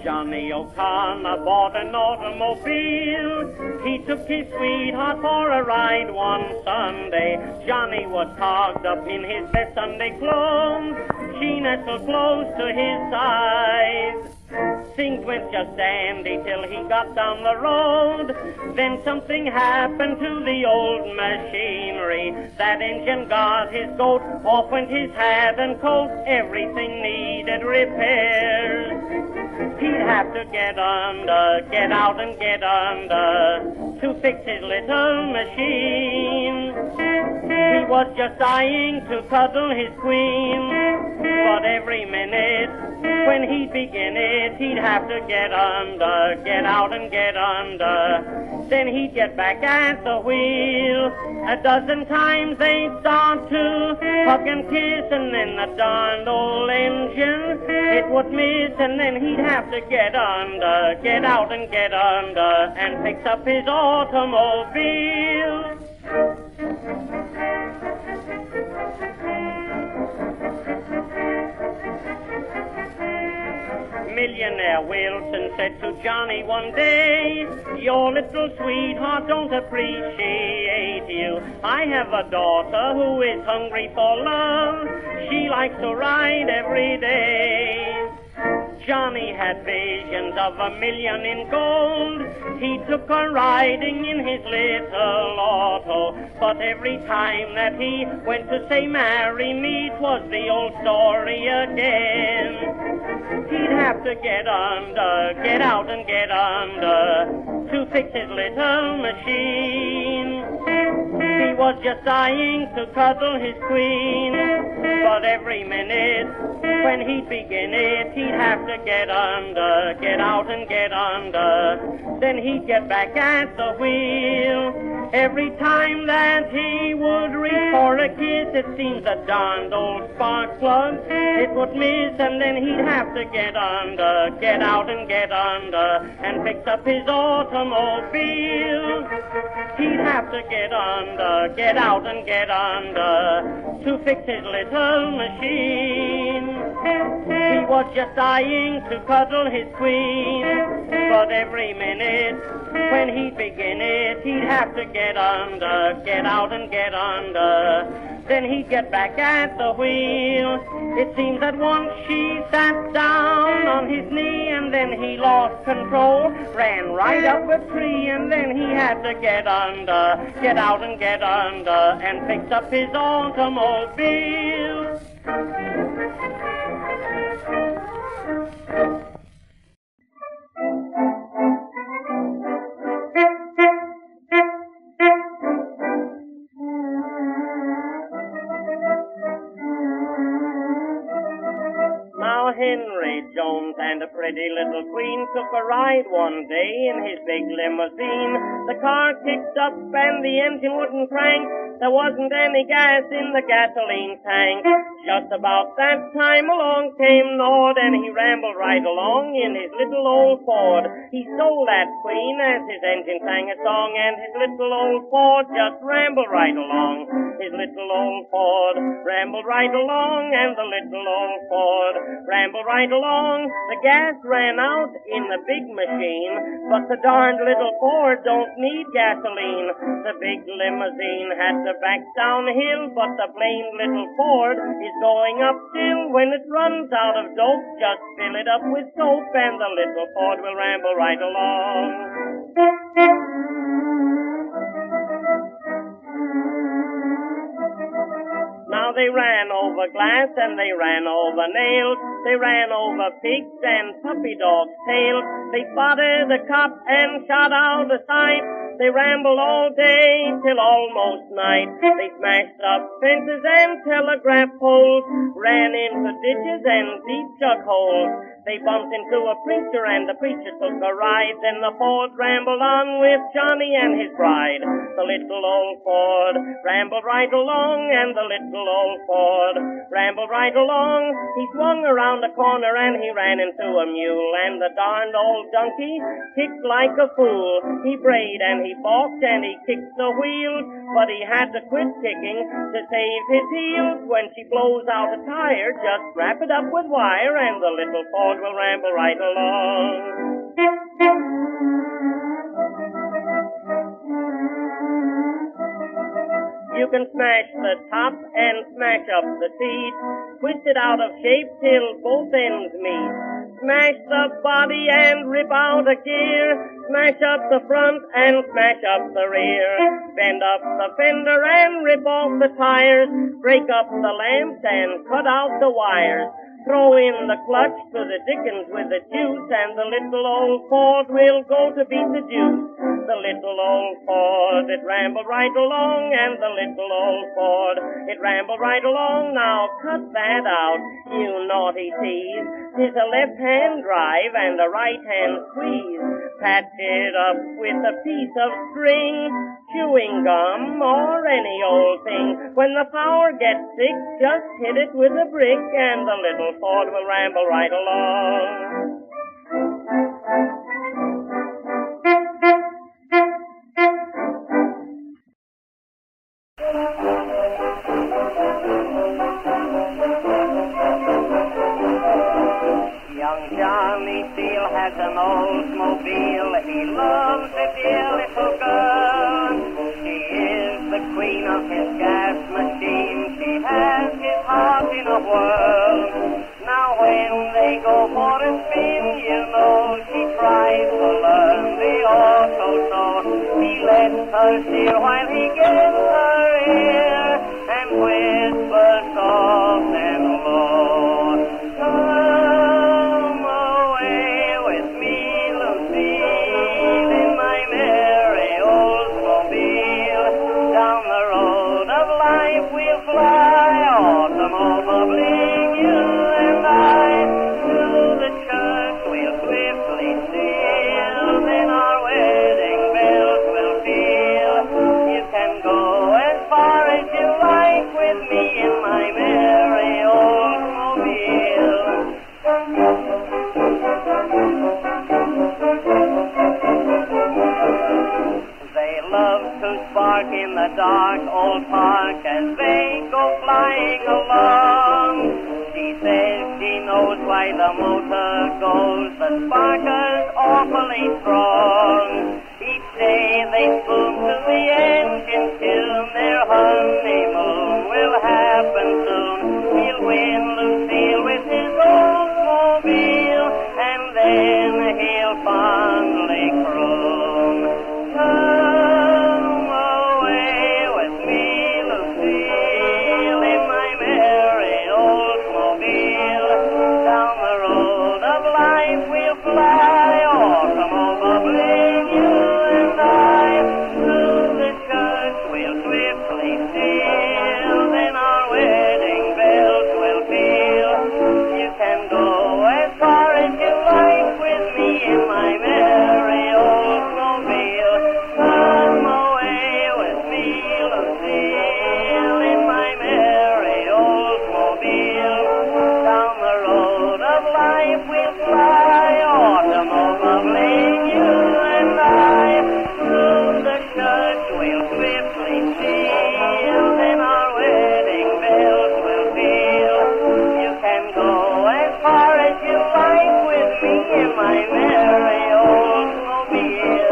Johnny O'Connor bought an automobile. He took his sweetheart for a ride one Sunday. Johnny was togged up in his best Sunday clothes. She nestled close to his side. Things went just dandy till he got down the road. Then something happened to the old machinery. That engine got his goat, off went his hat and coat. Everything needed repairs. He'd have to get under, get out and get under, to fix his little machine. He was just dying to cuddle his queen, but every minute when he'd begin it, he'd have to get under, get out and get under. Then he'd get back at the wheel. A dozen times they'd start to hug and kiss, and then the darned old engine, it would miss, and then he'd have to get under, get out and get under, and fix up his automobile. Millionaire Wilson said to Johnny one day, your little sweetheart don't appreciate you. I have a daughter who is hungry for love. She likes to ride every day. Johnny had visions of $1 million in gold. He took her riding in his little auto. But every time that he went to say, marry me, 'twas the old story again. He'd have to get under, get out and get under, to fix his little machine. He was just dying to cuddle his queen, but every minute when he'd begin it, he'd have to get under, get out and get under. Then he'd get back at the wheel. Every time that he would reach for a kiss, it seems a darned old spark plug it would miss, and then he'd have to get under, get out and get under, and fix up his automobile. He'd have to get under, get out and get under, to fix his little machine. He was just dying to cuddle his queen, but every minute when he'd begin it, he'd have to get under, get out and get under. Then he'd get back at the wheel. It seems that once she sat down on his knee, and then he lost control, ran right up a tree, and then he had to get under, get out and get under, and fix up his automobile. Henry Jones and a pretty little queen took a ride one day in his big limousine. The car kicked up and the engine wouldn't crank. There wasn't any gas in the gasoline tank. Just about that time along came Nord, and he rambled right along in his little old Ford. He stole that queen as his engine sang a song, and his little old Ford just rambled right along. His little old Ford rambled right along, and the little old Ford rambled right along. The gas ran out in the big machine, but the darned little Ford don't need gasoline. The big limousine had to back downhill, but the blamed little Ford is going up still. When it runs out of dope, just fill it up with soap, and the little Ford will ramble right along. Now they ran over glass and they ran over nails. They ran over pigs and puppy dogs' tails. They spotted a cop and shot out a sight. They rambled all day till almost night. They smashed up fences and telegraph poles, ran into ditches and deep jug holes. They bumped into a preacher and the preacher took a ride. Then the Ford rambled on with Johnny and his bride. The little old Ford rambled right along, and the little old Ford rambled right along. He swung around a corner and he ran into a mule, and the darned old donkey kicked like a fool. He brayed and he balked and he kicked the wheels, but he had to quit kicking to save his heels. When she blows out a tire, just wrap it up with wire, and the little Ford will ramble right along. You can smash the top and smash up the seat, twist it out of shape till both ends meet. Smash the body and rip out a gear, smash up the front and smash up the rear. Bend up the fender and rip off the tires, break up the lamps and cut out the wires. Throw in the clutch to the dickens with the juice, and the little old Ford will go to beat the juice. The little old Ford, it rambled right along, and the little old Ford, it rambled right along. Now cut that out, you naughty tease. 'Tis a left-hand drive and a right-hand squeeze. Patch it up with a piece of string, chewing gum, or any old thing. When the power gets sick, just hit it with a brick, and the little Ford will ramble right along. Young Johnny Steele has an Oldsmobile. He loves a dear little girl. She is the queen of his gas machine. She has his heart in a whirl. Now when they go for a spin, you know she tries to learn the auto, so he lets her steer while he gets her ear and whispers soft and low. Come away with me, Lucille, in my merry Oldsmobile. Down the road of life we'll fly, automobile, you and I. To the church we'll swiftly steal, then our wedding bells will peal. You can go as far as you like with me in my merry Oldsmobile. They love to spark in the dark old park as they go flying along. She says she knows why the motor goes, the sparker's awfully strong. Each day they spoon to the engine till their honeymoon will happen soon. He'll win Lucille with his Oldsmobile, and then he'll fondly croon. Come away with me, Lucille, in my merry Oldsmobile. Down the road of life we'll fly, automobile, you and I. Through the church we'll swiftly steal, then our wedding bells will peal. You can go as far as you like with me in my merry Oldsmobile. Come away with me, Lucille, in my merry Oldsmobile. Down the road of life we'll fly, automobile, you and I. Through the church we'll swiftly steal, then our wedding bells will peal. You can go as far as you like with me in my merry Oldsmobile.